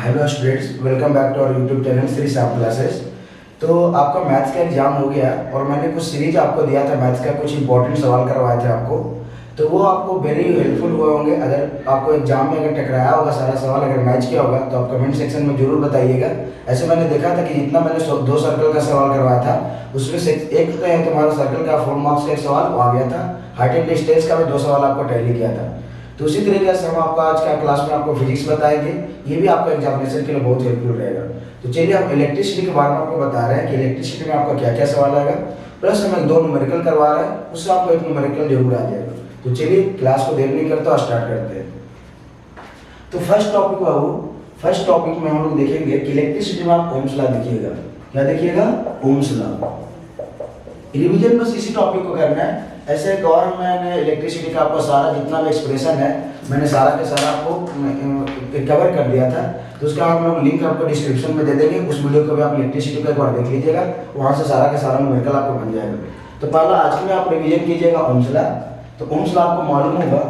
Hello students, welcome back to our YouTube channel Shri Shyam classes. तो आपका maths का exam हो गया और मैंने कुछ सीरीज आपको दिया था मैथ्स का, कुछ इंपॉर्टेंट सवाल करवाए थे आपको। तो वो आपको वेरी हेल्पफुल हुए होंगे। अगर आपको एग्जाम में अगर टकराया होगा सारा सवाल, अगर मैच किया होगा तो आप कमेंट सेक्शन में जरूर बताइएगा। ऐसे मैंने देखा था कि जितना मैंने दो सर्कल का सवाल करवाया था उसमें से एक तो है तुम्हारा सर्कल का 4 मार्क्स का एक सवाल वो आ गया था। हाइट एंड डिस्टेंस का भी 2 सवाल आपको टैली किया था। तो उसी तरीके से हम आपका आज का क्लास में आपको फिजिक्स बताएंगे, ये भी आपका एग्जामिनेशन के लिए बहुत हेल्पफुल रहेगा। तो चलिए हम इलेक्ट्रिसिटी के बारे में आपको बता रहे हैं कि इलेक्ट्रिसिटी में आपका क्या क्या सवाल आएगा, प्लस हम 2 न्यूमेरिकल करवा रहे हैं, उससे आपको एक न्यूमेरिकल जरूर आ जाएगा। तो चलिए क्लास को देर नहीं करते और स्टार्ट करते हैं। तो फर्स्ट टॉपिक में हम लोग देखेंगे कि इलेक्ट्रिसिटी में आप ओम्स लॉ देखिएगा। क्या देखिएगा? Ohm's law. रिवीजन बस इसी टॉपिक को करना है। ऐसे एक और मैंने इलेक्ट्रिसिटी का आपको सारा जितना भी एक्सप्रेशन है मैंने सारा के सारा आपको कवर कर दिया था। तो उसका हम लोग लिंक आपको डिस्क्रिप्शन में दे देंगे, उस वीडियो को भी आप इलेक्ट्रिसिटी का एक बार देख लीजिएगा, वहाँ से सारा का सारा न्यूमेरिकल आपको बन जाएगा। तो पहला आज में आप रिवीजन कीजिएगा ओम्स लॉ। तो ओम्स लॉ आपको मालूम होगा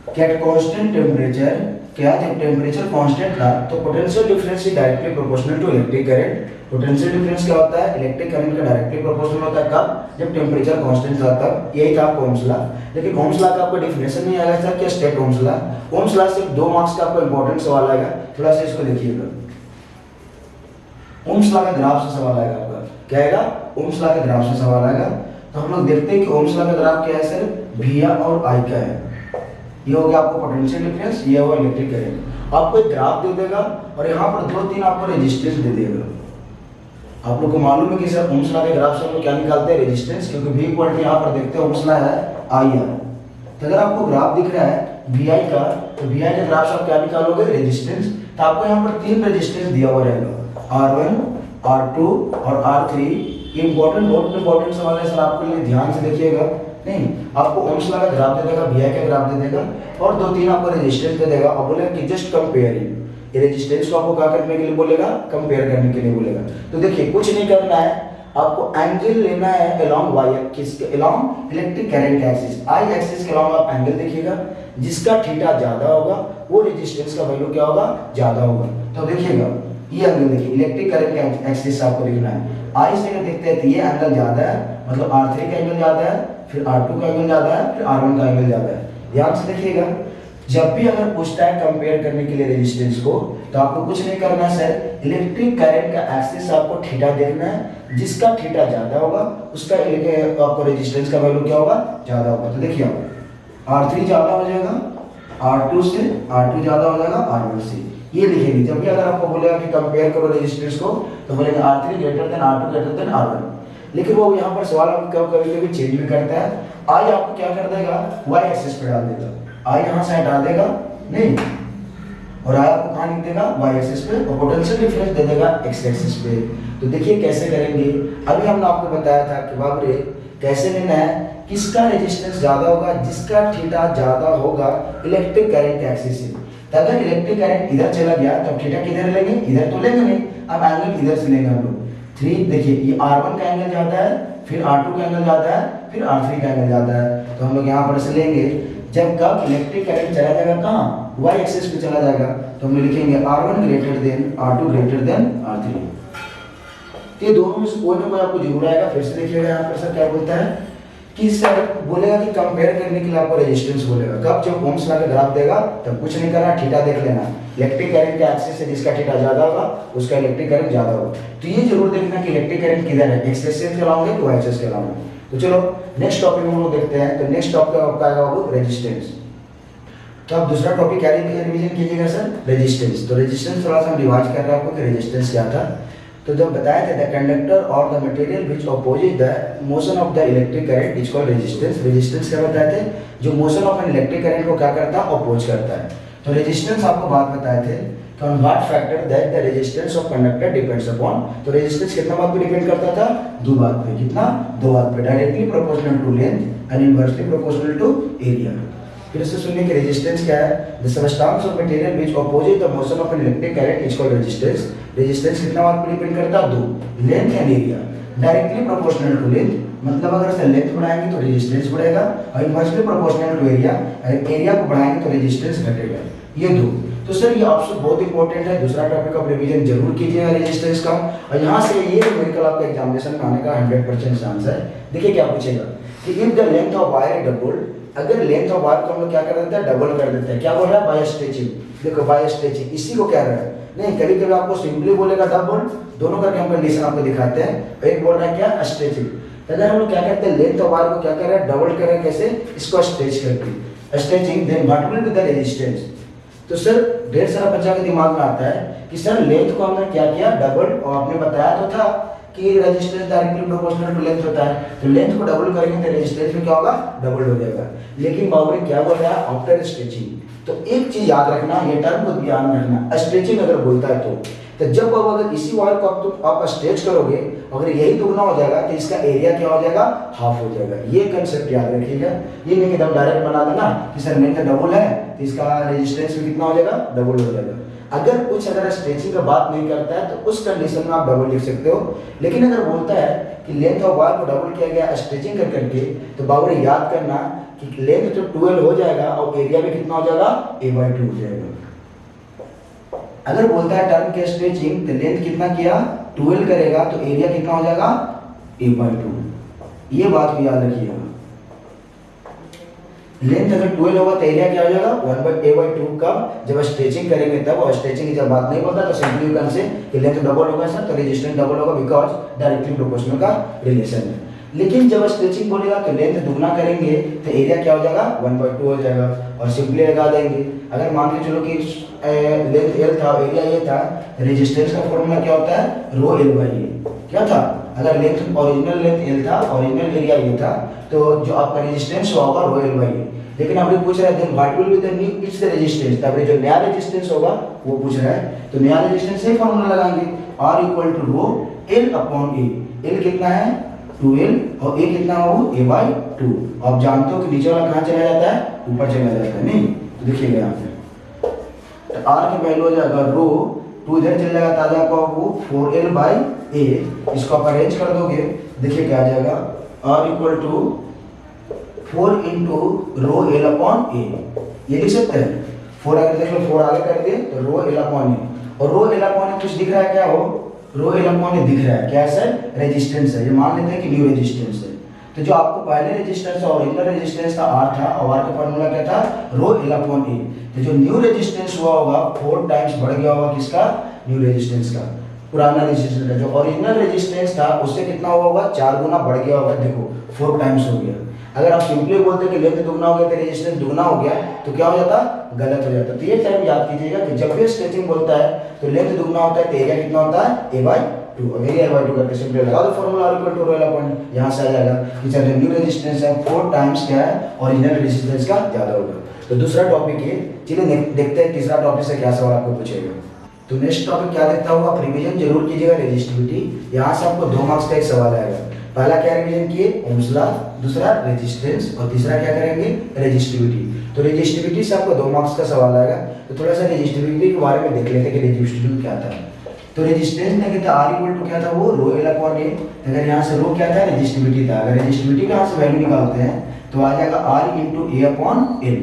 कि एट कांस्टेंट टेम्परेचर, क्या जब टेम्परेचर कांस्टेंट था तो potential difference is directly proportional to electric current. Potential difference क्या होता है? इलेक्ट्रिक करंट का डायरेक्टली प्रोपोर्शनल होता है। कब? जब टेम्परेचर कांस्टेंट था तब। यही था ओम्स लॉ। लेकिन ओम्स लॉ का आपको डेफिनेशन नहीं आएगा सर, क्या state Ohm's law. Ohm's law से 2 मार्क्स का आपको इंपॉर्टेंट सवाल आएगा, थोड़ा सा इसको देखिएगा। ओम्स लॉ का ग्राफ से सवाल आएगा आपका। क्या आएगा? ओम्स लॉ का ग्राफ से सवाल आएगा। तो हम लोग देखते हैं कि ओम्स लॉ का ग्राफ क्या है सर, वी और आई का है। ये हो गया आपको पोटेंशियल डिफरेंस, ये होगा इलेक्ट्रिक करंट। आपको एक ग्राफ दे देगा और यहाँ पर 2-3 आपको रेजिस्टेंस दे देगा। आप लोग को मालूम है कि सर ओम्स लॉ के ग्राफ से हम लोग क्या निकालते हैं? रेजिस्टेंस, क्योंकि V इक्वल टू यहाँ पर देखते हैं ओम्स लॉ है IR। तो अगर आपको ग्राफ दिख रहा है VI का, तो VI के ग्राफ से आप क्या निकालोगे? रेजिस्टेंस। तो आपको यहाँ पर 3 रेजिस्टेंस दिया हुआ रहेगा, R1, R2 और R3। ये इंपॉर्टेंट, बहुत इंपॉर्टेंट सवाल है सर, आपके लिए ध्यान से देखिएगा। नहीं, आपको ओम्स लॉ का ग्राफ दे देगा, VI का ग्राफ दे देगा और 2-3 आपको रेजिस्टेंस दे देगा और बोलेगा कि जस्ट कंपेयर इट। ये रेजिस्टेंस को आपको क्या करने के लिए बोलेगा? कंपेयर करने के लिए बोलेगा। तो देखिए कुछ नहीं करना है, आपको एंगल लेना है अलोंग वाई एक्सिस के, अलोंग इलेक्ट्रिक करंट एक्सिस। आई एक्सिस के अलोंग आप एंगल देखिएगा, जिसका थीटा ज्यादा होगा वो रेजिस्टेंस का वैल्यू क्या होगा? ज्यादा होगा। तो देखिएगा ये एंगल देखिए, इलेक्ट्रिक करंट का एक्सिस आपको लिखना है। आई से अगर देखते हैं तो ये एंगल ज्यादा है, मतलब R3 का एंगल ज्यादा है, फिर R2 का एंगल ज्यादा है, फिर R1 का एंगल ज्यादा है। ध्यान से देखिएगा, जब भी अगर पूछता है कंपेयर करने के लिए रेजिस्टेंस को, तो आपको कुछ नहीं करना है सर, इलेक्ट्रिक करंट का एक्सिस आपको थीटा देखना है, जिसका थीटा ज्यादा होगा उसका आपको रेजिस्टेंस का वैल्यू क्या होगा? ज्यादा होगा। तो देखिए R3 ज्यादा हो जाएगा R2 से, R2 ज्यादा हो जाएगा R1 से। ये लिखेंगे जब भी अगर आपको बोलेगा कि कंपेयर करो रेजिस्टेंस को, तो बोलेंगे R3 greater than R2 greater than R1। लेकिन वो यहाँ पर सवाल हम कभी-कभी चेंज भी करता है। आई आपको क्या कर देगा? वाई एक्सिस पे डाल देगा। आई यहाँ से हटा देगा नहीं, और आई आपको कहाँ लिख देगा? वाई एक्सिस पे, और पोटेंशियल डिफरेंस दे देगा एक्स एक्सिस पे। तो देखिए कैसे करेंगे। अभी हमने आपको बताया था कि बाप रे कैसे लेना है, किसका रेजिस्टेंस ज्यादा होगा? जिसका थीटा ज्यादा होगा इलेक्ट्रिक करंट एक्सिस से। अगर इलेक्ट्रिक करंट इधर चला गया तो थीटा किधर लेंगे? इधर तो लेंगे नहीं, अब एंगल इधर से लेंगे हम लोग। 3 देखिए, ये R1 का एंगल ज्यादा है, फिर R2 का एंगल ज्यादा है, फिर R3 का एंगल ज्यादा है। तो हम लोग यहाँ पर से लेंगे, जब कब इलेक्ट्रिक करंट चला जाएगा कहाँ? वाई एक्सिस पे चला जाएगा, तो हम लिखेंगे R1 greater than R2 greater than R3। ये दोनों में से कोई ना कोई आपको जरूर आएगा। फिर से देखिएगा यहाँ पर सर क्या बोलता है कि सर बोलेगा कि कंपेयर करने के लिए आपको रेजिस्टेंस बोलेगा। कब? जब ओम्स लॉ का ग्राफ देगा तब कुछ नहीं करना, थीटा देख लेना। इलेक्ट्रिक करंट के एक्सिस से जिसका थीटा ज्यादा होगा उसका इलेक्ट्रिक करंट ज्यादा होगा। तो ये जरूर देखना कि इलेक्ट्रिक करंट किधर है, एक्स एक्सिस के अलावा है, वाई एक्सिस के अलावा है। तो चलो नेक्स्ट टॉपिक हम लोग देखते हैं। तो नेक्स्ट टॉपिक आपका आएगा वो रेजिस्टेंस। तो आप दूसरा टॉपिक क्या रिवीजन कीजिएगा सर? रेजिस्टेंस। तो रेजिस्टेंस थोड़ा सा हम रिवाइज कर रहे हैं आपको कि रेजिस्टेंस क्या था। तो जब बताया था द कंडक्टर और the material which opposes the motion of the electric current is called resistance. Resistance क्या बताए थे? जो motion of an electric current को क्या करता है? अपोज करता है। तो रेजिस्टेंस आपको बात बताए थे कि on what factor that the resistance of conductor depends upon. तो रेजिस्टेंस कितना बात पे डिपेंड करता था? 2 बात पे। कितना? 2 बात पे। Directly proportional to length and inversely proportional to area. फिर से सुनिए कि रेजिस्टेंस क्या है? The substance of material which opposes the motion of an electric current is called resistance. Resistance कितना बात पे डिपेंड करता है? 2, length and area. Directly proportional to length, मतलब अगर से लेंथ बढ़ाएंगे तो रेजिस्टेंस बढ़ेगा, और inversely proportional to area, area को बढ़ाएंगे तो रेजिस्टेंस घटेगा। ये 2। तो सर ये ऑप्शन बहुत इंपॉर्टेंट है, दूसरा टॉपिक का रिवीजन जरूर कीजिएगा रेजिस्टेंस का। और यहाँ से ये मेडिकल आपका एग्जामिनेशन में आने का 100% चांस है। देखिए क्या पूछेगा कि if the length of wire double, अगर लेंथ ऑफ वायर को हम लोग क्या कर देते हैं, डबल कर देते हैं। क्या बोल रहा है, बाय स्ट्रेचिंग। देखो बाय स्ट्रेचिंग इसी को क्या रहा है, नहीं कभी कभी आपको सिंपली बोलेगा डबल, दोनों करके हम कंडीशन आपको दिखाते हैं। एक बोल रहा है क्या, स्ट्रेचिंग। अगर हम लोग क्या करते हैं, लेंथ ऑफ वायर को क्या कर रहे हैं, डबल कर रहे हैं। कैसे, इसको स्ट्रेच करके, stretching then what will be the resistance. तो सर ढेर सारा बच्चा के दिमाग में आता है कि सर लेंथ को हमने क्या किया, डबल, और आपने बताया तो था कि resistance directly proportional to length होता है। तो लेंथ को डबल करेंगे तो रेजिस्टेंस में क्या होगा, डबल हो जाएगा। लेकिन बाबू क्या बोल रहा है, आफ्टर स्ट्रेचिंग। तो एक चीज याद रखना, ये टर्म को ध्यान रखना, स्ट्रेचिंग अगर बोलता है तो जब अब अगर इसी वायर को आप स्ट्रेच करोगे, अगर यही दुगना हो जाएगा तो इसका एरिया क्या हो जाएगा, हाफ हो जाएगा। ये कंसेप्ट याद रखिएगा। ये नहीं एकदम डायरेक्ट बना देना कि सर लेंथ डबल है तो इसका रेजिस्टेंस भी कितना हो जाएगा, डबल हो जाएगा। अगर स्ट्रेचिंग का बात नहीं करता है तो उस कंडीशन में आप डबल लिख सकते हो। लेकिन अगर बोलता है कि लेंथ ऑफ वायर को डबल किया गया स्ट्रेचिंग कर करके, तो बाबू याद करना कि लेंथ तो 12 हो जाएगा और एरिया भी कितना हो जाएगा, a/2 हो जाएगा। अगर बोलता है टर्म के स्ट्रेचिंग तो लेंथ कितना किया, 12 करेगा तो एरिया कितना हो जाएगा, a/2। ये बात भी याद रखिएगा। लेंथ अगर 12 होगा तो एरिया क्या हो जाएगा, 1/a/2। कब, जब स्ट्रेचिंग करेंगे तब। और स्ट्रेचिंग की जब बात नहीं बोलता तो सिंपली यू कैन से कि लेंथ डबल होगा सर तो रेजिस्टेंस डबल होगा, बिकॉज डायरेक्टली प्रोपोर्शनल का रिलेशन है। लेकिन जब स्ट्रेचिंग बोलेगा तो लेंथ दुगना करेंगे तो एरिया क्या हो जाएगा, 1/2 हो जाएगा। और सिंपली लगा देंगे। अगर मान के चलो कि लेंथ L था, एरिया ये था, रेजिस्टेंस का फॉर्मूला क्या होता है, ρL/A। क्या था, अगर लेंथ ओरिजिनल लेंथ L था, ओरिजिनल एरिया ये था, तो जो आपका रेजिस्टेंस होगा ρL/A। लेकिन अभी पूछ रहा है then what will be the new its resistance. तब जो नया रेजिस्टेंस होगा वो पूछ रहा है। तो नया रेजिस्टेंस से फॉर्मूला लगाएंगे, R = ρL/A। L कितना है, 2L, और A कितना होगा, a/2। आप जानते हो कि नीचे वाला कहाँ चला जाता है, ऊपर चला जाता है, नहीं। तो देखिएगा यहाँ पे तो R की वैल्यू हो जाएगा रो, 2 इधर चल जाएगा तो आ जाएगा वो 4L/A। इसको आप अरेंज कर दोगे, देखिए क्या आ जाएगा, R = 4 × ρL/A। ये लिख सकते हैं। 4 अगर देख लो, 4 आगे कर दिए तो ρL/A। और ρL/A कुछ दिख रहा है क्या, हो ρL/A दिख रहा है क्या सर, रेजिस्टेंस है। ये मान लेते हैं कि न्यू रेजिस्टेंस है। तो जो आपको पहले रेजिस्टेंस और ओरिजिनल रेजिस्टेंस का R था, और R का फॉर्मूला क्या था, ρL/A। तो जो न्यू रेजिस्टेंस हुआ होगा 4 टाइम्स बढ़ गया होगा किसका, न्यू रेजिस्टेंस का। पुराना रेजिस्टेंस का जो ओरिजिनल रेजिस्टेंस था उससे कितना हुआ होगा, 4 गुना बढ़ गया होगा। देखो 4 टाइम्स हो गया। अगर आप सिंपली बोलते कि लेंथ दुगना हो गया तो रेजिस्टेंस दुगना हो गया, तो क्या हो जाता, गलत हो जाता। तो ये टाइम याद कीजिएगा कि जब भी स्ट्रेचिंग बोलता है तो लेंथ दुगना होता है तो एरिया कितना होता है, a/2। और एरिया a/2 करके सिंपली लगा दो फॉर्मूला, R = ρL/A। यहाँ से आ जाएगा कि जब न्यू रेजिस्टेंस है 4 टाइम्स क्या है, ओरिजिनल रेजिस्टेंस का ज्यादा होगा। तो दूसरा टॉपिक ये। चलिए देखते हैं तीसरा टॉपिक से क्या सवाल आपको पूछेगा। तो नेक्स्ट टॉपिक क्या देखता हूँ, आप रिवीजन जरूर कीजिएगा रेजिस्टिविटी। यहाँ से आपको 2 मार्क्स का एक सवाल आएगा। पहला क्या रिवीजन किए, ओम्स लॉ, दूसरा रेजिस्टेंस, और तीसरा क्या करेंगे, रेजिस्टिविटी। तो रेजिस्टिविटी से आपको 2 मार्क्स का सवाल आएगा। तो थोड़ा सा रेजिस्टिविटी के बारे में देख लेते हैं कि रेजिस्टिविटी क्या था। तो रेजिस्टेंस में क्या था, R = क्या था, वो ρL/A। अगर यहाँ से रो क्या था, रेजिस्टिविटी था। अगर रेजिस्टिविटी का यहाँ से वैल्यू निकालते हैं तो आ जाएगा R × A/L।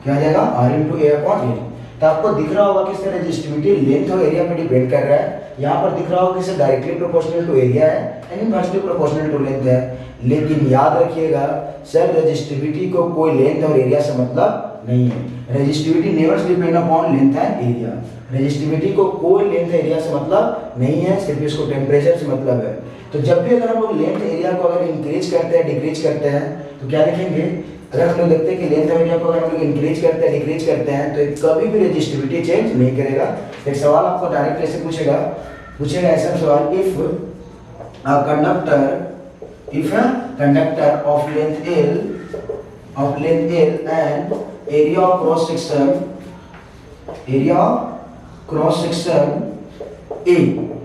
क्या आ जाएगा, R × A/L। तो आपको दिख रहा होगा कि इसका रेजिस्टिविटी लेंथ और एरिया पे डिपेंड कर रहा है। यहाँ पर दिख रहा होगा कि इसे डायरेक्टली प्रोपोर्शनल टू एरिया है and inversely proportional to length है। लेकिन याद रखिएगा सर, रेजिस्टिविटी को कोई लेंथ और एरिया से मतलब नहीं है। Resistivity never depend upon length and area. Resistivity को कोई लेंथ एरिया से मतलब नहीं है, सिर्फ इसको टेम्परेचर से मतलब है। तो जब भी अगर हम लोग लेंथ एरिया को अगर इंक्रीज करते हैं, डिक्रीज करते हैं, तो क्या लिखेंगे, अगर हम लोग देखते हैं कि लेंथ एरिया को अगर हम लोग इंक्रीज करते हैं, डिक्रीज करते हैं, तो कभी भी रेजिस्टिविटी चेंज नहीं करेगा। एक सवाल आपको डायरेक्ट ऐसे पूछेगा ऐसा सवाल, if a conductor of length L and area of cross section A।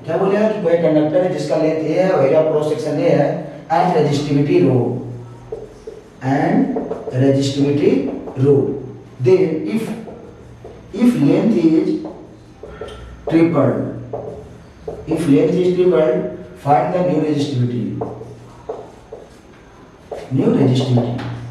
क्या बोलेगा कि कोई कंडक्टर है जिसका लेंथ A है और area of cross section A है and resistivity rho. Then if length is tripled, find the new resistivity।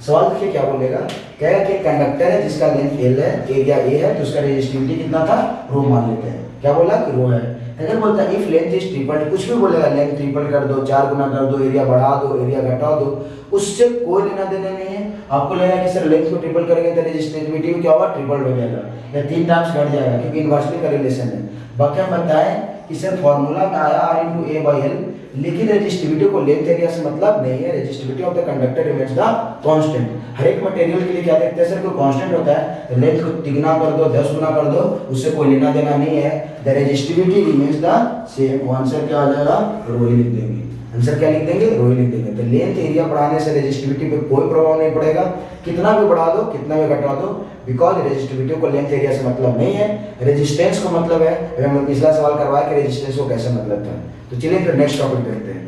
सवाल देखिए क्या बोलेगा, कहेगा कि कंडक्टर है जिसका लेंथ L है, एरिया A है, तो उसका रेजिस्टिविटी कितना था, रो मान लेते हैं। क्या बोला कि रो है। अगर बोलता है इफ लेंथ इज ट्रिपल, कुछ भी बोलेगा, लेंथ ट्रिपल कर दो, 4 गुना कर दो, एरिया बढ़ा दो, एरिया घटा दो, उससे कोई लेना देना नहीं है। आपको लगेगा कि सर लेंथ को ट्रिपल करेंगे तो रेजिस्टिविटी क्या होगा, ट्रिपल हो जाएगा या 3 टाइम्स घट जाएगा, क्योंकि इनवर्सली का रिलेशन है। बाकी हम बताएं कि सर फॉर्मूला में आया R/A/L, लेकिन रेजिस्टिविटी को लेंथ एरिया से मतलब नहीं है। Resistivity of the conductor remains the constant. हर एक मटेरियल के लिए क्या देखते हैं सर, कोई कांस्टेंट होता है तो लेंथ को तिगुना कर दो, 10 गुना कर दो, उससे कोई लेना देना नहीं है। The resistivity remains the same. Answer क्या आ जाएगा, रो ही लिख देंगे। आंसर क्या लिख देंगे, रो ही लिख देंगे। तो लेंथ एरिया बढ़ाने से रेजिस्टिविटी पे कोई प्रभाव नहीं पड़ेगा, कितना भी बढ़ा दो, कितना भी घटा दो, बिकॉज रेजिस्टिविटी को लेंथ एरिया से मतलब नहीं है, रेजिस्टेंस को मतलब है। हम पिछला सवाल करवाया कि रेजिस्टेंस को कैसे मतलब था। तो चलिए फिर नेक्स्ट टॉपिक देखते हैं।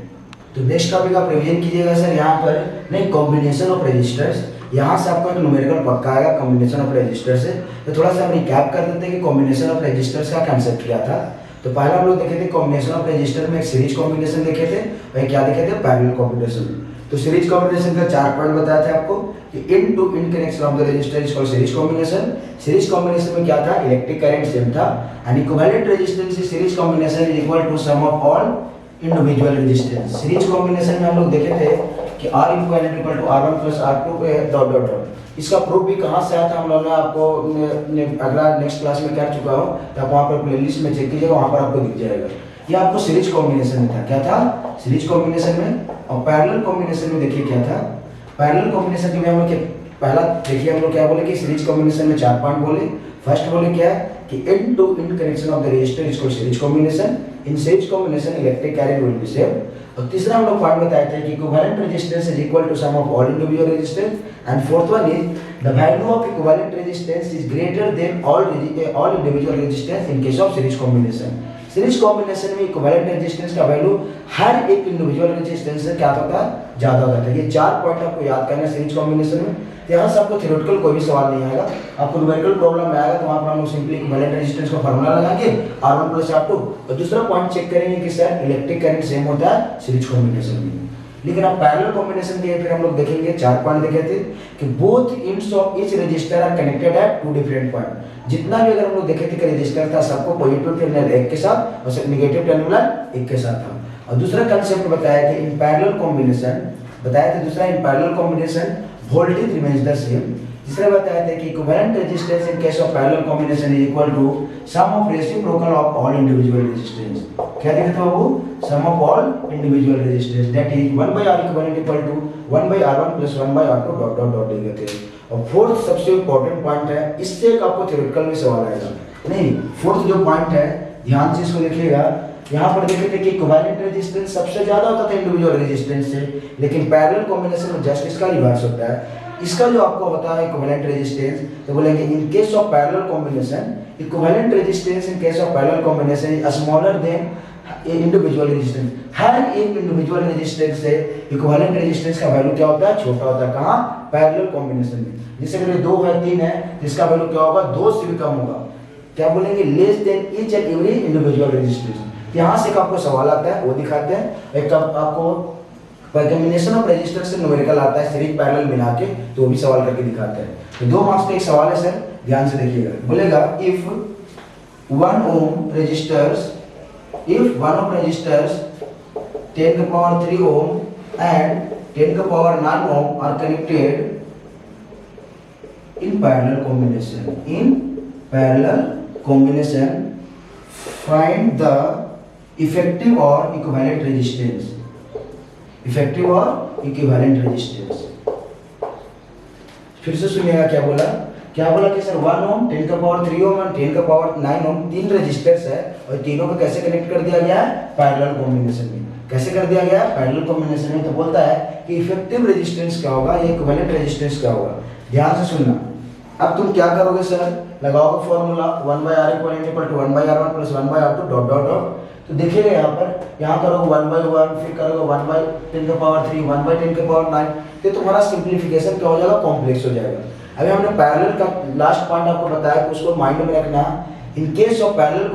तो नेक्स्ट टॉपिक आप रिवीजन कीजिएगा सर, यहाँ पर नहीं कॉम्बिनेशन ऑफ रेजिस्टर्स, यहाँ से आपको एक न्यूमेरिकल पक्का आएगा कॉम्बिनेशन ऑफ रेजिस्टर से। तो थोड़ा सा हम रिकैप कर देते हैं कि कॉम्बिनेशन ऑफ रेजिस्टर्स का कंसेप्ट क्या था। तो पहला हम लोग देखे थे कॉम्बिनेशन ऑफ रेजिस्टर में एक सीरीज कॉम्बिनेशन देखे थे और एक क्या देखे थे, पैरेलल कॉम्बिनेशन। तो सीरीज कॉम्बिनेशन का 4 पॉइंट बताए थे आपको कि end to end connection of the resistor is called series combination. Series combination में क्या था, इलेक्ट्रिक करंट सेम था and equivalent resistance in series combination is equal to sum of all individual resistance. सीरीज combination में हम लोग देखे थे कि R equivalent equal to R1 plus R2 पे डॉट डॉट डॉट। इसका प्रूफ भी कहाँ से आया था हम लोगों ने आपको अगला नेक्स्ट क्लास में कर चुका हूँ, तो आप वहाँ पर प्लेलिस्ट में चेक कीजिएगा, वहाँ पर आपको दिख जाएगा। ये आपको सीरीज कॉम्बिनेशन में था, क्या था, सीरीज कॉम्बिनेशन में। और पैरेलल कॉम्बिनेशन में देखिए क्या था, पैरेलल कॉम्बिनेशन में हम लोग पहला देखिए हम लोग क्या बोले कि सीरीज कॉम्बिनेशन में 4 पॉइंट बोले। फर्स्ट बोले क्या कि end to end connection of the resistor is called series combination. In series combination electric current will be same. और तीसरा हम लोग पॉइंट बताए थे कि equivalent resistance is equal to sum of all individual resistance. And fourth one is the value of equivalent resistance is greater than all individual resistance in case of series combination. Series combination में equivalent resistance का value हर एक individual resistance से क्या होता है, ज्यादा होता है। ये 4 पॉइंट आपको याद करना है सीरीज कॉम्बिनेशन में। यहाँ से आपको थ्योरेटिकल कोई भी सवाल नहीं आएगा, आपको न्यूमेरिकल प्रॉब्लम में आएगा तो वहाँ पर हम लोग सिंपली इक्विवेलेंट रेजिस्टेंस का फार्मूला लगाएंगे R1 प्लस R2। और दूसरा पॉइंट चेक करेंगे कि सर इलेक्ट्रिक करंट सेम होता है सीरीज कॉम्बिनेशन में। लेकिन अब पैरेलल कॉम्बिनेशन के फिर हम लोग देखेंगे 4 पॉइंट देखे थे कि both ends of each resistor are connected at 2 different point. जितना भी अगर हम लोग देखे थे कि रजिस्टर था सबको पॉजिटिव टर्मिनल एक के साथ और सब नेगेटिव टर्मिनल एक के साथ था। और दूसरा कंसेप्ट बताया कि इन पैरेलल कॉम्बिनेशन बताया था, दूसरा in parallel combination voltage remains the same. तीसरा बताया था कि equivalent resistance in case of parallel combination is equal to sum of reciprocal of all individual resistance. क्या दिखा था वो, sum of all individual resistance that is 1/R equivalent equal to 1/R1 plus 1/R2 dot dot dot दिए थे। और fourth सबसे important point है, इससे एक आपको थ्योरेटिकल में सवाल आएगा। नहीं, फोर्थ जो पॉइंट है ध्यान से इसको देखिएगा, यहाँ पर देखे थे कि इक्विवेलेंट रेजिस्टेंस सबसे ज्यादा होता था इंडिविजुअल रेजिस्टेंस से, लेकिन पैरेलल कॉम्बिनेशन में जस्ट इसका रिवर्स होता है। इसका जो आपको होता है इक्विवेलेंट रेजिस्टेंस, तो बोलेंगे in case of parallel combination equivalent resistance in case of parallel combination is smaller than individual resistance. हर एक इंडिविजुअल रेजिस्टेंस से इक्विवेलेंट रेजिस्टेंस का वैल्यू क्या होता है, छोटा होता है। कहाँ, पैरेलल कॉम्बिनेशन में। जैसे अगर 2 है 3 है तो इसका वैल्यू क्या होगा, 2 से भी कम होगा। क्या बोलेंगे, less than each and every individual resistance. यहाँ से आपको सवाल आता है वो दिखाते हैं। एक आपको कॉम्बिनेशन ऑफ रेजिस्टर से न्यूमेरिकल आता है सीरीज पैरेलल मिला के, तो वो भी सवाल करके दिखाते हैं। तो 2 मार्क्स का एक सवाल है सर, ध्यान से देखिएगा। बोलेगा इफ 1 ओम रेजिस्टर्स 10 का पावर 3 ओम एंड 10 का power 9 ohm are connected in parallel combination find the effective or equivalent resistance। effective or equivalent resistance फिर से सुनिएगा क्या बोला कि सर 1 ओम 10 का पावर 3 ओम और 10 का पावर 9 ओम 3 रेजिस्टर्स है और तीनों को कैसे कनेक्ट कर दिया गया है, पैरेलल कॉम्बिनेशन में। कैसे कर दिया गया है, पैरेलल कॉम्बिनेशन में। तो बोलता है कि इफेक्टिव रेजिस्टेंस क्या होगा, ये इक्विवेलेंट रेजिस्टेंस क्या होगा। ध्यान से सुनना। अब तुम क्या करोगे सर, लगाओगे formula 1/R equal to 1/R1 plus 1/R2 dot dot dot. तो देखिएगा यहाँ करोगे 1/1, फिर करोगे 1/10 का पावर 3, 1/10 का पावर 9। तो तुम्हारा सिंप्लीफिकेशन क्या हो जाएगा, कॉम्प्लेक्स हो जाएगा। अभी हमने पैरेलल का लास्ट पॉइंट आपको बताया कि उसको माइंड में रखना। In case of parallel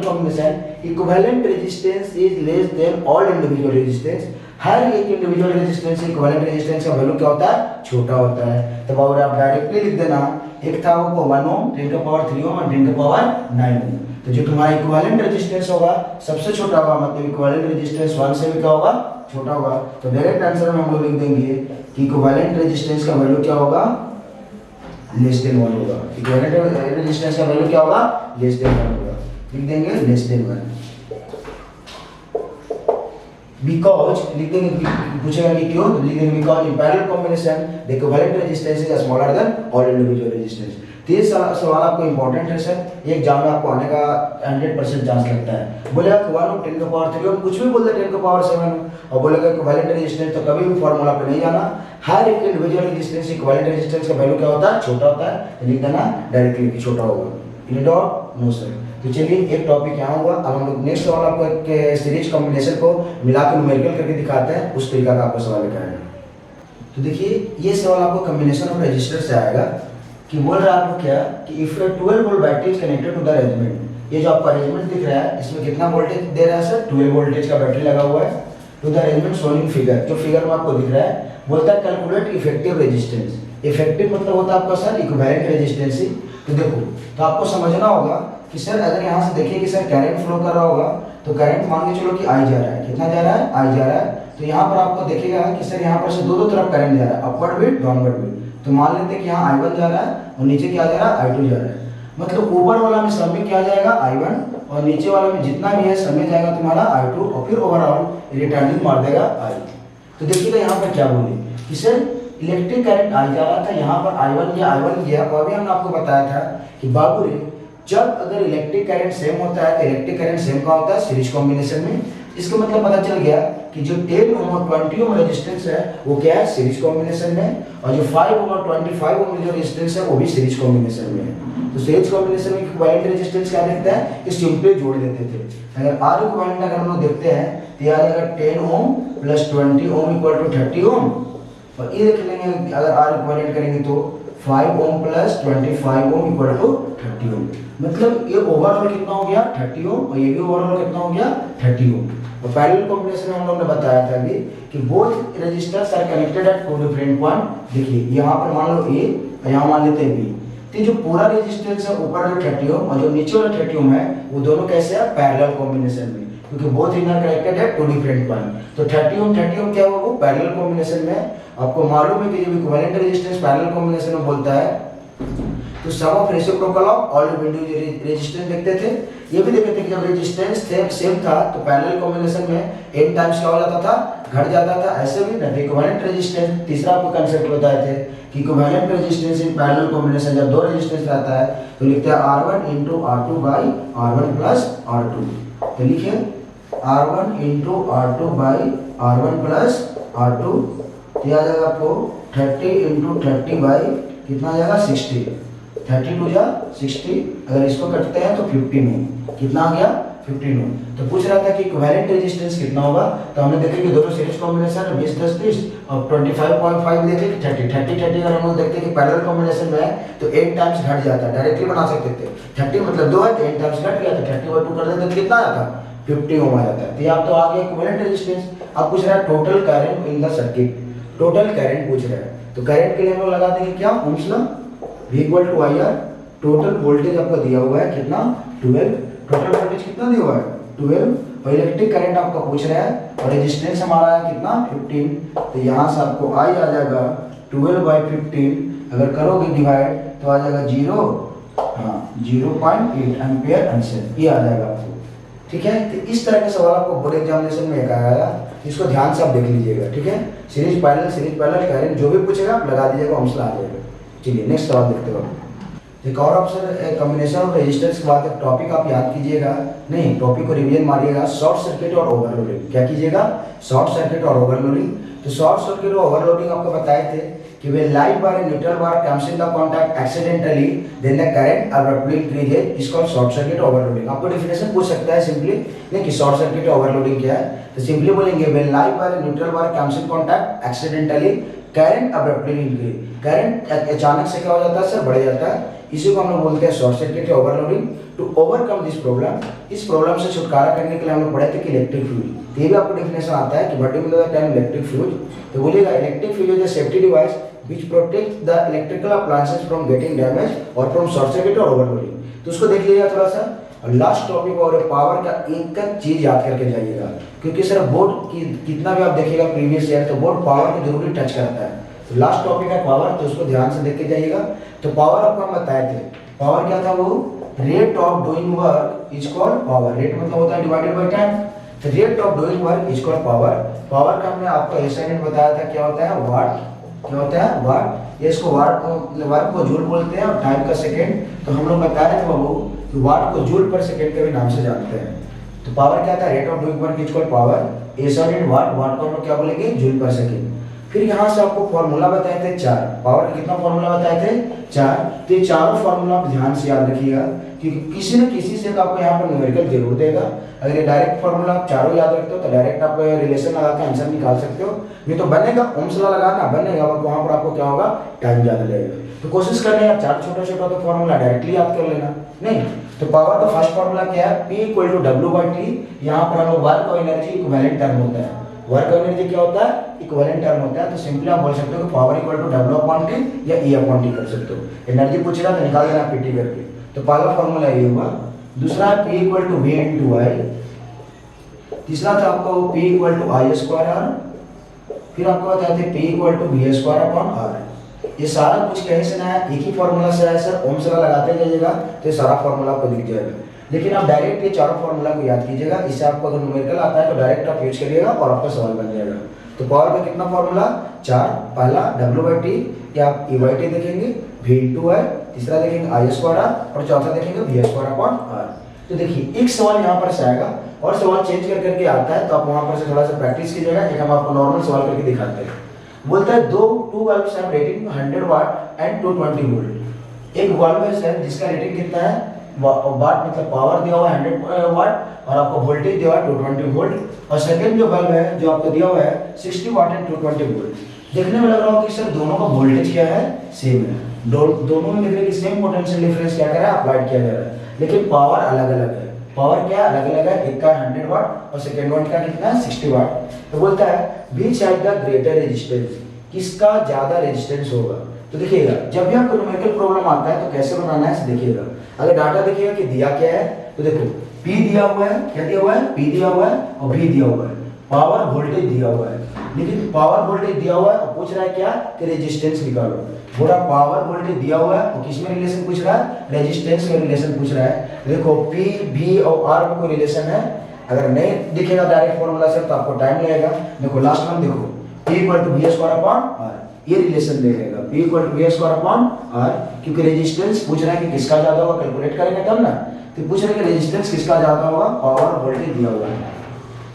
combination equivalent resistance is less than all individual resistance. हर एक इंडिविजुअल रेजिस्टेंस इक्विवेलेंट रेजिस्टेंस का वैल्यू क्या होता है, छोटा होता है। तब और आप डायरेक्टली लिख देना, एक था वो 1 ओम 10⁻³ ओम और 10⁻⁹ ओम। तो जो तुम्हारा इक्विवेलेंट रेजिस्टेंस होगा सबसे छोटा होगा, मतलब इक्विवेलेंट रेजिस्टेंस 1 से भी क्या होगा, छोटा होगा। तो डायरेक्ट आंसर में हम लोग लिख देंगे कि इक्विवेलेंट रेजिस्टेंस का वैल्यू क्या होगा, लेस देन 1 होगा। इक्विवेलेंट रेजिस्टेंस का वैल्यू क्या होगा, लेस देन 1 होगा। लिख देंगे लेस देन 1। बिकॉज लिख देंगे, पूछेगा कि क्यों, तो लिख देंगे because in parallel combination the equivalent resistance is smaller then all individual resistance. तो ये सवाल आपको इंपॉर्टेंट है सर, ये एग्जाम में आपको आने का 100% चांस लगता है। बोलेगा 1 ओम 10⁻³ ओम, कुछ भी बोल दे 10⁻⁷ और बोलेगा इक्विवेलेंट रेजिस्टेंस, तो कभी भी फॉर्मूला पे नहीं जाना। हर एक इंडिविजुअल रेजिस्टेंस इक्विवेलेंट रेजिस्टेंस का वैल्यू क्या होता है, छोटा होता है। तो लिख देना डायरेक्टली कि छोटा होगा। इन और नो सर। तो चलिए एक टॉपिक यहाँ हुआ। अब हम लोग नेक्स्ट सवाल आपको एक सीरीज कॉम्बिनेशन को मिलाकर न्यूमेरिकल करके दिखाते हैं, उस तरीका का आपको सवाल लिखा है। तो देखिए ये सवाल आपको कॉम्बिनेशन ऑफ रजिस्टर से आएगा कि बोल रहा है आपको क्या कि if 12 volt battery is connected to the arrangement. ये जो आपको अरेंजमेंट दिख रहा है इसमें कितना वोल्टेज दे रहा है सर, 12 वोल्टेज का बैटरी लगा हुआ है। To the arrangement shown in figure, जो फिगर में आपको दिख रहा है, बोलता है कैलकुलेट इफेक्टिव रेजिस्टेंस। इफेक्टिव मतलब होता है आपका सर इक्विवेलेंट रेजिस्टेंस। तो देखो, तो आपको समझना होगा कि सर अगर यहाँ से देखिए कि सर करंट फ्लो कर रहा होगा, तो करंट मान के चलो कि आई जा रहा है, कितना जा रहा है, आई जा रहा है। तो यहाँ पर आपको देखेगा कि सर यहाँ पर से दो तरफ करंट जा रहा है, अपवर्ड भी डाउनवर्ड भी। तो मान लेते हैं कि यहाँ I1 जा रहा है और नीचे क्या जा रहा है, I2 जा रहा है। मतलब ऊपर वाला में सब में क्या जाएगा, I1, और नीचे वाला में जितना भी है सब में जाएगा तुम्हारा I2, और फिर ओवरऑल रिटर्निंग मार देगा I। तो देखिएगा यहाँ पर क्या बोले कि सर इलेक्ट्रिक करंट आई जा रहा था, यहाँ पर I1 गया। और अभी हमने आपको बताया था कि बाबू रे, जब अगर इलेक्ट्रिक करंट सेम होता है तो इलेक्ट्रिक करंट सेम का होता है सीरीज कॉम्बिनेशन में। इसका मतलब पता चल गया कि जो 10 ओम और 20 ओम रेजिस्टेंस है वो क्या है, सीरीज कॉम्बिनेशन में। और जो 5 ओम और 25 ओम जो रेजिस्टेंस है वो भी सीरीज कॉम्बिनेशन में है। तो सीरीज कॉम्बिनेशन में इक्विवेलेंट रेजिस्टेंस क्या देखता है, कि सिंपली जोड़ देते थे। अगर आर इक्विवेलेंट अगर हम लोग देखते हैं तो ये आ जाएगा 10 ohm plus 20 ohm equal to 30 ohm. और ये देख लेंगे अगर आर इक्विवेलेंट करेंगे तो 5 ohm plus 25 ohm equal to 30 ohm. मतलब ये ओवरऑल कितना हो गया, 30 ओम, और ये भी ओवरऑल कितना हो गया, 30 ओम। और पैरेलल कॉम्बिनेशन में हम लोगों ने बताया था कि both resistors are connected at two different point. देखिए यहाँ पर मान लो ए और यहाँ मान लेते हैं बी। तो जो पूरा रेजिस्टेंस है ऊपर जो 30 ओम और जो नीचे वाला 30 ओम है वो दोनों कैसे है, पैरेलल कॉम्बिनेशन में, क्योंकि both are connected at two different point. तो 30 ओम क्या हुआ, वो पैरेलल कॉम्बिनेशन में। आपको मालूम है कि जब इक्विवेलेंट रेजिस्टेंस पैरेलल कॉम्बिनेशन में बोलता है तो sum of reciprocal of all individual resistance देखते थे। ये भी देखते थे कि जब रेजिस्टेंस सेम था तो पैरेलल कॉम्बिनेशन में n टाइम्स क्या हो जाता था, घट जाता था। ऐसे भी ना इक्विवेलेंट रेजिस्टेंस, तीसरा आपको कांसेप्ट बताए थे कि इक्विवेलेंट रेजिस्टेंस इन पैरेलल कॉम्बिनेशन जब दो रेजिस्टेंस रहता है तो लिखते हैं R1 * R2 / R1 + R2। तो लिखिए R1 * R2 / R1 + R2। तो आ जाएगा आपको 30 * 30 / कितना आ जाएगा, 60। 32 जा 60, अगर इसको कटते हैं तो 15 ओम। कितना आ गया, 15 ओम। तो पूछ रहा था कि इक्विवेलेंट रेजिस्टेंस कितना होगा। तो हमने देखा कि दोनों सीरीज कॉम्बिनेशन है 20 10 30 और 25.5 देखे कि 30 30 30। अगर हम लोग देखते हैं कि पैरेलल कॉम्बिनेशन में है तो 8 टाइम्स घट जाता है, डायरेक्टली बना सकते थे। 30 मतलब 2 है तो 8 टाइम्स घट गया तो 30/2 कर देते तो कितना आता, 50 ओम आ जाता है। तो ये आप तो आ गया इक्विवेलेंट रेजिस्टेंस। अब पूछ रहा है total current in the circuit, total current पूछ रहा है। तो करंट के लिए हम लोग लगा देंगे क्या, Ohm's law, V = IR। Total voltage आपको दिया हुआ है कितना, 12। टोटल वोल्टेज कितना दिया हुआ है, 12। और इलेक्ट्रिक करंट आपका पूछ रहा है और रेजिस्टेंस हमारा है कितना, 15। तो यहाँ से आपको I आ जाएगा 12/15। अगर करोगे डिवाइड तो आ जाएगा 0.8 एम्पियर आंसर, ये आ जाएगा आपको। ठीक है, तो इस तरह के सवाल आपको बोर्ड एग्जामिनेशन में आया, इसको ध्यान से आप देख लीजिएगा। ठीक है, सीरीज पैरेलल करंट जो भी पूछेगा आप लगा दीजिएगा, ओम्स लॉ आ जाएगा। चलिए नेक्स्ट सवाल देखते हो। एक और ऑप्शन कॉम्बिनेशन ऑफ रेजिस्टर्स के बाद एक टॉपिक आप याद कीजिएगा, नहीं टॉपिक को रिवीजन मारिएगा, शॉर्ट सर्किट और ओवरलोडिंग। क्या कीजिएगा, शॉर्ट सर्किट और ओवरलोडिंग। तो शॉर्ट सर्किट और ओवरलोडिंग आपको बताए थे कि वे light bar and neutral bar comes in the contact accidentally then the current abruptly increases is called short circuit overloading. आपको डेफिनेशन पूछ सकता है सिंपली, नहीं कि शॉर्ट सर्किट ओवरलोडिंग क्या है। तो सिंपली बोलेंगे when light bar and neutral bar comes in contact accidentally current abruptly increase. Current अचानक से क्या हो जाता है सर, बढ़ जाता है। इसी को हम लोग बोलते हैं शॉर्ट सर्किट या overloading. To overcome this problem, इस प्रॉब्लम से छुटकारा करने के लिए हम लोग पढ़े थे कि इलेक्ट्रिक फ्यूज। ये भी आपको डेफिनेशन आता है कि what is the term electric fuse. तो बोलिएगा electric fuse is a safety device which protects the electrical appliances from getting damaged or from short circuit or overloading। तो उसको देख लीजिएगा थोड़ा सा। और लास्ट टॉपिक और पावर का एक चीज याद करके जाइएगा, क्योंकि सर बोर्ड की कितना भी आप देखिएगा प्रीवियस ईयर, तो बोर्ड पावर को जरूरी टच करता है। तो लास्ट टॉपिक है पावर, तो उसको ध्यान से देख के जाइएगा। तो पावर आपको हम बताए थे, पावर क्या था, वो rate of doing work is called power. Rate मतलब होता है डिवाइडेड बाय टाइम। तो rate of doing work is called power. Power का हमने आपको असाइनमेंट बताया था, क्या होता है वाट, क्या होता है वाट। ये इसको वाट वर्क को जूल बोलते हैं और टाइम का सेकंड। तो हम लोग बता रहे थे बाबू कि वाट को जूल पर सेकंड के भी नाम से जानते हैं। तो पावर क्या था, rate of doing work is called power. SI in watt, watt को हम लोग क्या बोलेंगे, जूल पर सेकंड। फिर यहाँ से आपको फॉर्मूला बताए थे 4, पावर का कितना फॉर्मूला बताए थे 4। तो ये चारों फॉर्मूला आप ध्यान से याद रखिएगा, क्योंकि किसी न किसी से आपको यहाँ पर न्यूमेरिकल जरूर देगा। अगर ये डायरेक्ट फॉर्मूला आप चारों याद रखते हो तो डायरेक्ट आप रिलेशन लगा के आंसर निकाल सकते हो। ये तो बनेगा ओम्स लॉ लगाना बनेगा, वहाँ पर आपको क्या होगा, टाइम ज्यादा लगेगा। तो कोशिश करना यार, चार छोटा छोटा तो फॉर्मूला डायरेक्टली याद कर लेना। नहीं तो पावर का फर्स्ट फॉर्मूला क्या है, P इक्वल टू W/T। यहाँ पर हम लोग वर्क और एनर्जी इक्विवेलेंट टर्म होता है। वर्क और एनर्जी क्या होता है, इक्विवेलेंट टर्म होता है। तो सिंपली आप बोल सकते हो कि पावर इक्वल टू W/T या E/T कर सकते हो। एनर्जी पूछेगा तो निकाल देना PT करके। तो पहला फॉर्मूला ये हुआ। दूसरा P equal to V into I। तीसरा था आपको P equal to I square R। फिर आपको बताते हैं P equal to V square upon R। ये सारा कुछ कहीं से ना है, एक ही फॉर्मूला से है सर। ओम्स लॉ लगाते जाइएगा तो ये सारा फॉर्मूला आपको दिख जाएगा। लेकिन आप डायरेक्ट ये चारों फॉर्मूला को याद कीजिएगा। इससे आपको अगर न्यूमेरिकल आता है तो डायरेक्ट आप यूज करिएगा और आपका सवाल बन जाएगा। तो पावर का कितना फॉर्मूला 4। पहला W/T या आप E/T देखेंगे, V इंटू I। तीसरा देखेंगे I स्क्वायर R और चौथा देखेंगे V स्क्वायर अपॉन R। तो देखिए एक सवाल यहाँ पर से आएगा और सवाल चेंज कर करके आता है, तो आप वहाँ पर से थोड़ा सा प्रैक्टिस कीजिएगा। एक हम आपको नॉर्मल सवाल करके दिखाते हैं। बोलता है दो two bulbs have rating 100 watt and 220 volt. एक बल्ब है सर जिसका रेटिंग कितना है, वाट मतलब पावर दिया हुआ है 100 वाट और आपको वोल्टेज दिया हुआ है 220 वोल्ट। और सेकंड जो बल्ब है जो आपको दिया हुआ है 60 वाट एंड 220 वोल्ट। देखने में लग रहा हो कि सर दोनों का वोल्टेज क्या है, सेम है। दोनों में देखने की सेम पोटेंशियल डिफरेंस क्या कर रहा है, अप्लाइड किया जा रहा है, लेकिन पावर अलग अलग है। पावर क्या अलग अलग है, एक का 100 वाट और सेकंड वन का कितना है 60 वाट। तो बोलता है which have the greater resistance, किसका ज्यादा रेजिस्टेंस होगा। तो देखिएगा जब भी आपको न्यूमेरिकल प्रॉब्लम आता है तो कैसे बनाना है देखिएगा। अगर डाटा देखिएगा कि दिया क्या है, तो देखो P दिया हुआ है, क्या दिया हुआ है, P दिया हुआ है और V दिया हुआ है। पावर वोल्टेज दिया हुआ है, लेकिन पावर वोल्टेज दिया हुआ है और पूछ रहा है क्या कि रेजिस्टेंस निकालो। पूरा पावर वोल्टेज दिया हुआ है और किसमें रिलेशन पूछ रहा है, रेजिस्टेंस में रिलेशन पूछ रहा है। देखो P V और R में कोई रिलेशन है, अगर नहीं दिखेगा डायरेक्ट फॉर्मूला से तो आपको टाइम लगेगा। देखो लास्ट में देखो P equal to V square upon R, ये रिलेशन देखेगा P equal to V square upon R, क्योंकि रेजिस्टेंस पूछ रहा है कि किसका ज्यादा होगा, कैलकुलेट करेंगे तब ना। तो पूछ रहे हैं कि रेजिस्टेंस किसका ज्यादा होगा, पावर वोल्टेज दिया हुआ है।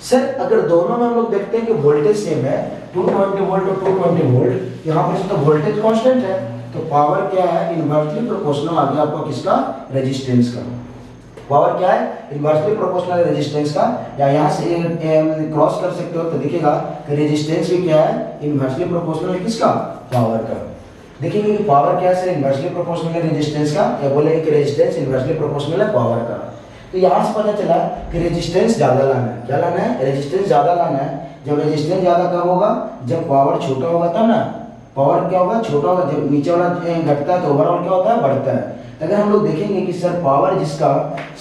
सर अगर दोनों में हम लोग देखते हैं कि वोल्टेज सेम है 220 वोल्ट और 220 वोल्ट, यहाँ पर तो वोल्टेज कांस्टेंट है, तो पावर क्या है, इनवर्सली प्रोपोर्शनल आ गया आपको किसका, रेजिस्टेंस का। पावर क्या है, इनवर्सली प्रोपोर्शनल रेजिस्टेंस का। या यहाँ से क्रॉस कर सकते हो तो दिखेगा कि रेजिस्टेंस भी क्या है, इनवर्सली प्रोपोर्शनल किसका, पावर का। देखेंगे कि पावर क्या है, इनवर्सली प्रोपोर्शनल है रेजिस्टेंस का, या बोलेंगे कि रेजिस्टेंस इनवर्सली प्रोपोर्शनल है पावर का। तो यहाँ से पता चला कि रेजिस्टेंस ज्यादा लाना है। क्या लाना है, रेजिस्टेंस ज्यादा लाना है। जब रेजिस्टेंस ज्यादा कब होगा, जब पावर छोटा होगा तब ना। पावर क्या होगा, छोटा होगा, जब नीचे वाला घटता है तो ओवरऑल क्या होता है, बढ़ता है। अगर हम लोग देखेंगे कि सर पावर जिसका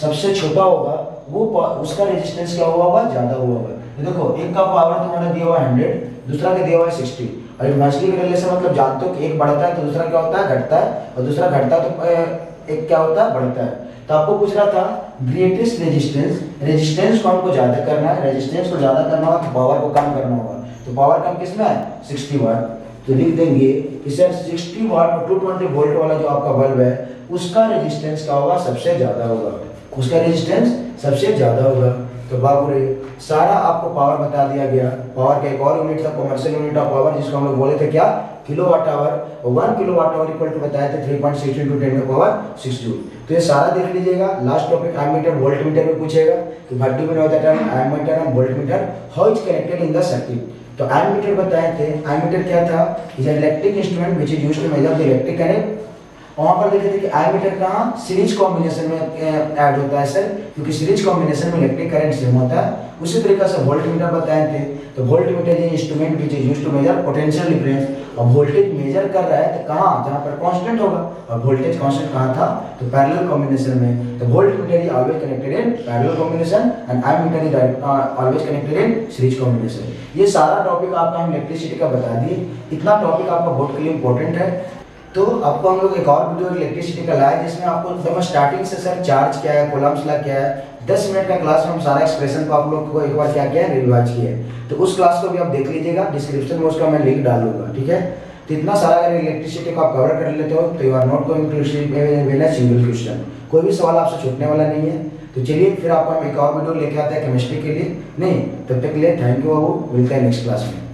सबसे छोटा होगा वो उसका रेजिस्टेंस क्या हुआ होगा, ज्यादा हुआ होगा। तो देखो एक का पावर तुम्हारा दिया हुआ है 100, दूसरा का दिया हुआ है 60, और इनवर्सली का रिलेशन मतलब जानते हो कि एक बढ़ता है तो दूसरा क्या होता है, घटता है, और दूसरा घटता है तो एक क्या होता है, बढ़ता है। तो आपको पूछ रहा था ग्रेटेस्ट रेजिस्टेंस, रेजिस्टेंस को हमको ज्यादा करना है, रेजिस्टेंस को ज्यादा करना होगा तो पावर को कम करना होगा। तो पावर कम किसमें है, 60 वाट। तो लिख देंगे कि सर 60 वाट और 220 वोल्ट वाला जो आपका बल्ब है उसका रेजिस्टेंस क्या होगा, सबसे ज्यादा होगा, उसका रेजिस्टेंस सबसे ज्यादा होगा। तो बाबू रे सारा आपको पावर बता दिया गया। पावर का एक और यूनिट था, कमर्शियल यूनिट ऑफ पावर, जिसको हम लोग बोले थे क्या, किलोवाट आवर। और 1 किलोवाट आवर इक्वल टू बताए थे 3.6 × 10⁻6 जूल। तो ये सारा देख लीजिएगा। Last topic ammeter volt meter में पूछेगा कि what do we know the term ammeter and volt meter, how is connected in the circuit. तो एमीटर बताए थे, एमीटर क्या था, is an electric instrument which is used to measure the electric current वहां पर देखे थे कि आई मीटर कहाँ सीरीज कॉम्बिनेशन में ऐड होता है सर, क्योंकि सीरीज कॉम्बिनेशन में इलेक्ट्रिक करंट सेम होता है। उसी तरीके से वोल्ट मीटर बताए थे, तो volt meter is instrument which is used to measure potential difference. अब वोल्टेज मेजर कर रहा है तो कहाँ, जहाँ पर कांस्टेंट होगा, और वोल्टेज कांस्टेंट कहाँ था, तो पैरेलल कॉम्बिनेशन में। तो volt meter is always connected in parallel combination and ammeter is always connected in series combination. ये सारा टॉपिक आपका हम इलेक्ट्रिसिटी का बता दिए। इतना टॉपिक आपका बोर्ड के लिए इंपॉर्टेंट है। तो आपको हम लोग एक और वीडियो इलेक्ट्रिसिटी का लाए जिसमें आपको एकदम स्टार्टिंग से सर चार्ज क्या है, कूलम्ब्स लॉ क्या है, 10 मिनट का क्लास में हम सारा एक्सप्रेशन को आप लोग को एक बार क्या किया है, रिवाइज किया है। तो उस क्लास को भी आप देख लीजिएगा, डिस्क्रिप्शन में उसका मैं लिंक डाल दूंगा, ठीक है। तो इतना सारा अगर इलेक्ट्रिसिटी को आप कवर कर लेते हो तो you are not going to single question, कोई भी सवाल आपसे छूटने वाला नहीं है। तो चलिए फिर आपको हम एक और वीडियो लेके आते हैं केमिस्ट्री के लिए। नहीं, तब तक के लिए थैंक यू बाबू, मिलते हैं नेक्स्ट क्लास में।